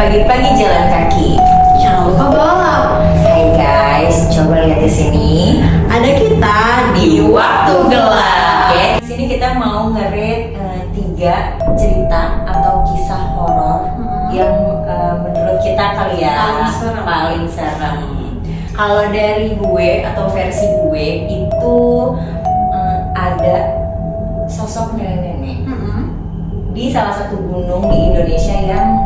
pagi-pagi jalan kaki. Jangan lupa balap. Hai guys, coba lihat di sini. Ada kita Di waktu gelap. Oke, di sini kita mau nge-rate 3 cerita atau kisah horor yang menurut kita kalian paling serem. Kalau dari gue atau versi gue itu ada sosok nenek-nenek di salah satu gunung di Indonesia yang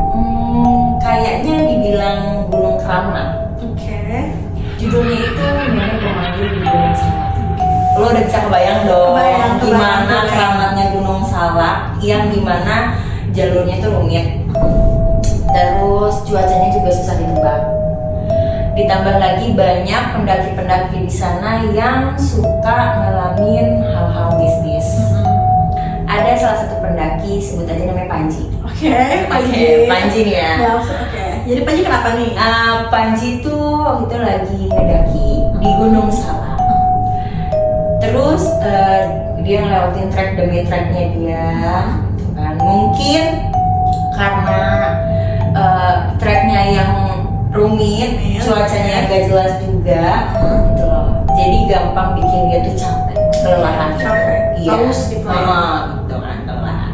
kayaknya dibilang Gunung Keramat. Oke. Judulnya itu Nenek Pemandu di Gunung Salak. Lo udah bisa kebayang dong Kebayang. gimana keramatnya Gunung Salak yang dimana jalurnya itu rumit. Terus cuacanya juga susah ditebak. Ditambah lagi banyak pendaki-pendaki di sana yang suka ngalamin hal-hal mistis. Ada salah satu pendaki, sebut aja namanya Panji. Oke, Panji. Oke, Panji nih ya. Ya, oke. Jadi Panji kenapa nih? Panji tuh waktu itu lagi ngedaki di Gunung Salak. Terus dia ngelewatin trek demi treknya dia, gitu kan. Mungkin karena treknya yang rumit, cuacanya agak jelas juga, gitu loh. Jadi gampang bikin dia tuh capek, kelelahan. Capek, Iya. haus gitu ya. Gitu kan, kelelahan.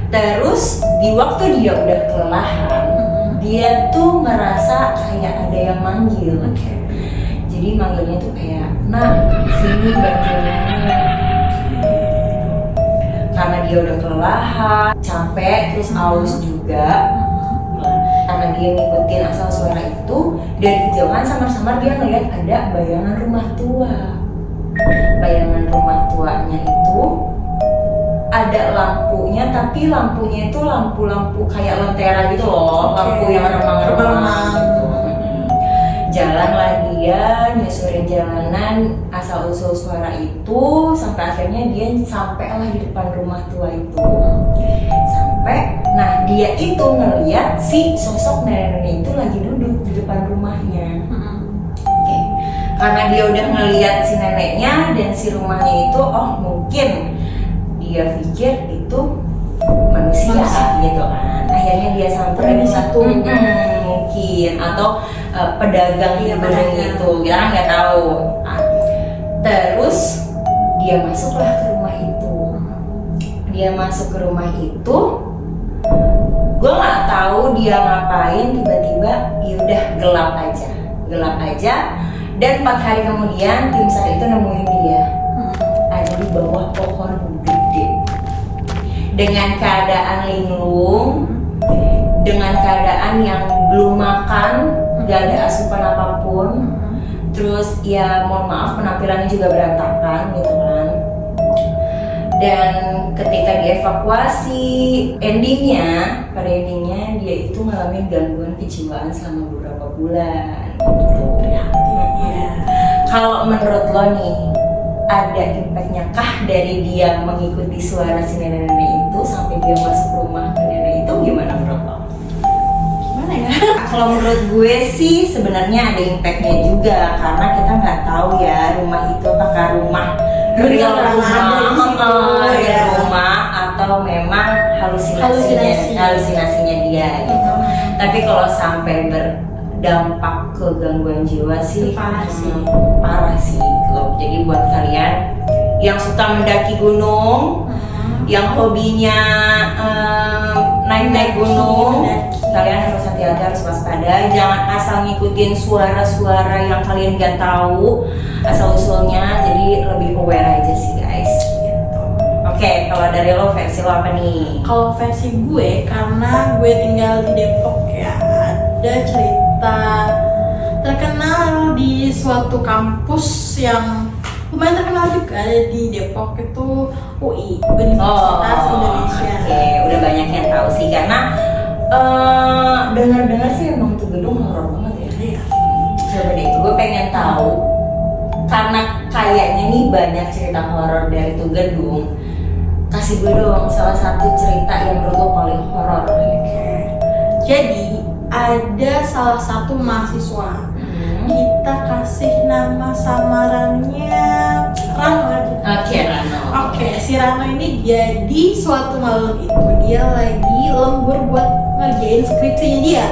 Terus di waktu dia udah kelelahan, dia tuh ngerasa kayak ada yang manggil. Oke. Jadi manggilnya tuh kayak, "Nak, sini bantuin nenek." Karena dia udah kelelahan, capek, terus haus juga. Karena dia ngikutin asal suara itu, dari kejauhan samar-samar dia ngeliat ada bayangan rumah tua. Bayangan rumah tuanya itu ada lampunya, tapi lampunya itu lampu-lampu kayak lentera gitu loh, lampu yang remang-remang gitu. Jalanlah dia nyusurin jalanan asal usul suara itu sampai akhirnya dia sampailah di depan rumah tua itu. Nah dia itu ngeliat si sosok nenek-nenek itu lagi duduk di depan rumahnya. Oke. Karena dia udah ngeliat si neneknya dan si rumahnya itu, oh mungkin dia pikir itu manusia. Gitu kan. Akhirnya dia samperin satu mungkin atau pedagang di gunung itu, kita kan nggak tahu. Terus dia masuklah ke rumah itu. Dia masuk ke rumah itu. Gue nggak tahu dia ngapain, tiba-tiba yaudah gelap aja. Dan 4 hari kemudian tim SAR itu nemuin dia ada di bawah pohon gede dengan keadaan linglung, dengan keadaan yang belum makan, gak ada asupan apapun. Terus ya mohon maaf penampilannya juga berantakan gitu kan. Dan ketika dievakuasi, pada endingnya dia itu ngalamin gangguan kejiwaan selama beberapa bulan. Kalau menurut lo nih, ada impactnya kah dari dia mengikuti suara si nenek-nenek itu sampai dia masuk rumah ke nenek itu, gimana menurut lo? Gimana ya? Kalau menurut gue sih sebenarnya ada impactnya juga, karena kita nggak tahu ya rumah itu apakah rumah real rumah atau memang halusinasinya dia gitu. Tapi kalau sampai berdampak ke gangguan jiwa sih parah sih loh. Jadi buat kalian yang suka mendaki gunung, yang hobinya naik gunung, kalian harus hati-hati, harus waspada. Jangan asal ngikutin suara-suara yang kalian gak tahu asal usulnya. Jadi lebih aware aja sih guys. Oke, kalau dari lo, versi lo apa nih? Kalau versi gue, karena gue tinggal di Depok ya, ada cerita terkenal di suatu kampus yang lumayan terkenal juga, ada di Depok itu UI, Universitas Indonesia. Oke, udah banyak yang tahu sih, karena dengar-dengar sih emang tuh gedung horor banget ya. Iya. Coba deh, gue pengen tahu, karena kayaknya nih banyak cerita horor dari tuh gedung. Kasih gue dong salah satu cerita yang menurut lo paling horor. Jadi ada salah satu mahasiswa, kita kasih nama samarannya Rano aja. Rano. Oke, si Rano ini jadi suatu malam itu dia lagi lembur buat ngerjain skripsinya dia.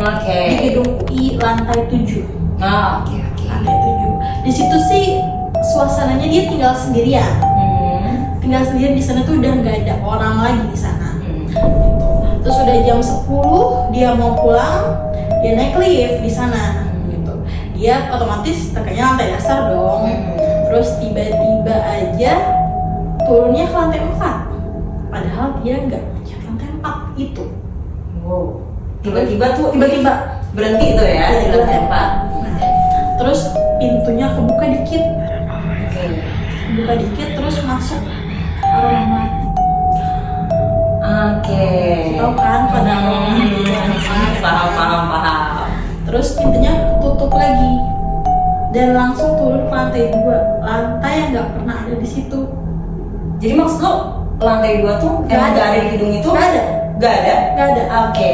Oke. Di gedung UI lantai 7. Oke. Lantai 7. Di situ sih suasananya dia tinggal sendirian. Tinggal sendirian di sana tuh udah nggak ada orang lagi di sana. Gitu. Terus udah jam 10 dia mau pulang, dia naik lift di sana. Gitu. Dia otomatis tekannya lantai dasar dong. Terus tiba-tiba aja turunnya ke lantai 4. Padahal dia nggak ke lantai 4 itu. Wow. Tiba-tiba berhenti itu ya di Iya, lantai 4. Nah, terus pintunya kebuka dikit. Oke. Kebuka dikit terus masuk aroma mati. Oke. Tahu kan pada aroma mati. Paham. Terus pintunya tutup lagi dan langsung turun ke lantai 2. Lantai yang nggak pernah ada di situ. Jadi maksud lo lantai 2 tuh Nggak emang ada. nggak ada di gedung itu? Nggak ada. Nggak ada? Nggak ada. Oke.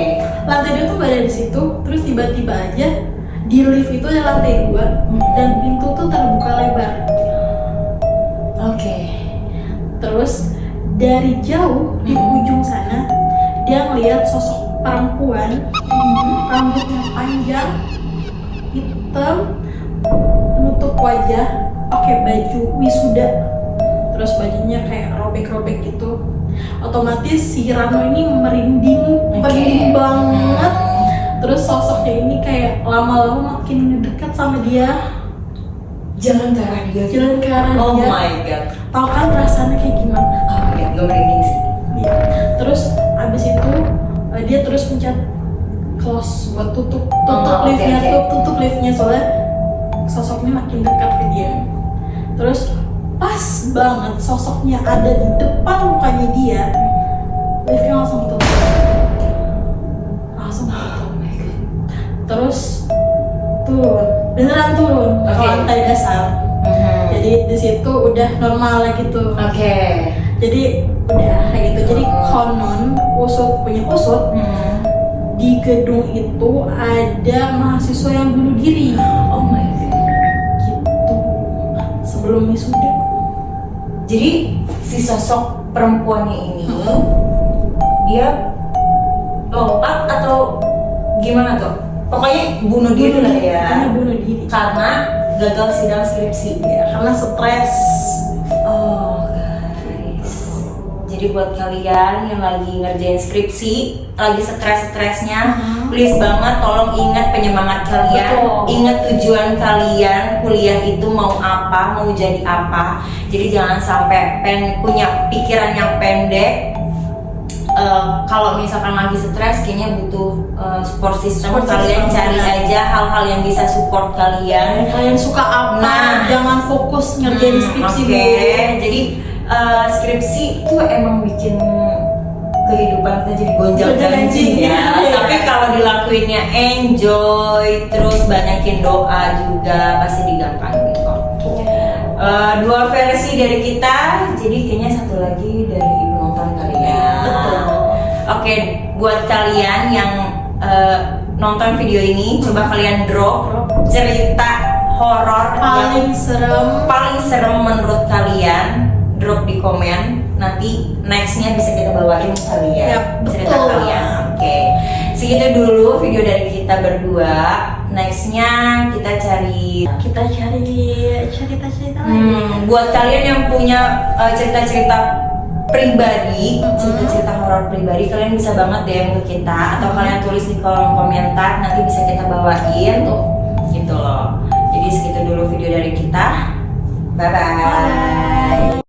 Lantai 2 tuh nggak ada di situ. Terus tiba-tiba aja di lift itu ada lantai 2 dan pintu tuh terbuka lebar. Oke. Terus dari jauh di ujung sana dia ngeliat sosok perempuan, rambutnya panjang, hitam, menutup wajah, pakai baju wisuda. Terus bajunya kayak robek-robek gitu. Otomatis si Rano ini merinding banget. Terus sosoknya ini kayak lama-lama makin ngedekat sama dia. Jalan ke arah dia. Jalan ke arah Oh dia. my god. Tahu kan perasaannya kayak gimana? Oh my god, gue merinding sih. Iya. Terus abis itu dia terus pencet close buat tutup Oh, liftnya, oke. tutup liftnya soalnya sosoknya makin dekat ke dia. Terus pas banget sosoknya ada di depan mukanya dia, liftnya langsung tutup. Langsung tutup. Oh my god. Terus turun, beneran turun ke Oke. lantai dasar. Jadi di situ udah normal lagi tuh. Oke. Jadi udah kayak gitu. Jadi konon punya usut di gedung itu ada mahasiswa yang bunuh diri. Oh my god. Gitu. Sebelum wisuda. Jadi si sosok perempuannya ini dia lompat atau gimana tuh? Pokoknya bunuh diri lah ya. Karena bunuh diri. Karena gagal sidang skripsi. Ya, karena stres. Oh guys. Jadi buat kalian yang lagi ngerjain skripsi, lagi stres-stresnya, please banget tolong ingat penyemangat kalian, Betul. ingat tujuan kalian kuliah itu mau apa, mau jadi apa. Jadi jangan sampai punya pikiran yang pendek. Kalau misalkan lagi stres, kayaknya butuh support system. Support Kalian system, cari benar. aja hal-hal yang bisa support kalian. Kalian suka apa? Nah. Jangan fokus ngerjain skripsi Oke, dulu. jadi skripsi itu emang bikin kehidupan kita jadi gonjang-ganjing ya. Iya. Tapi kalau dilakuinnya enjoy, terus banyakin doa juga pasti digampangin kok. Dua versi dari kita, jadi kayaknya satu lagi dari ibu nonton kali ya. Betul. Oke, buat kalian yang nonton video ini, coba kalian drop cerita horor yang Paling serem menurut kalian, drop di komen. Nanti nextnya bisa kita bawain kali ya, Yap, cerita betul. kalian. Oke, segitu dulu video dari kita berdua. Nextnya kita cari cerita-cerita lagi. buat kalian yang punya cerita-cerita pribadi, cerita-cerita horor pribadi, kalian bisa banget DM ke kita atau kalian tulis di kolom komentar, nanti bisa kita bawain gitu loh. Jadi segitu dulu video dari kita. Bye bye.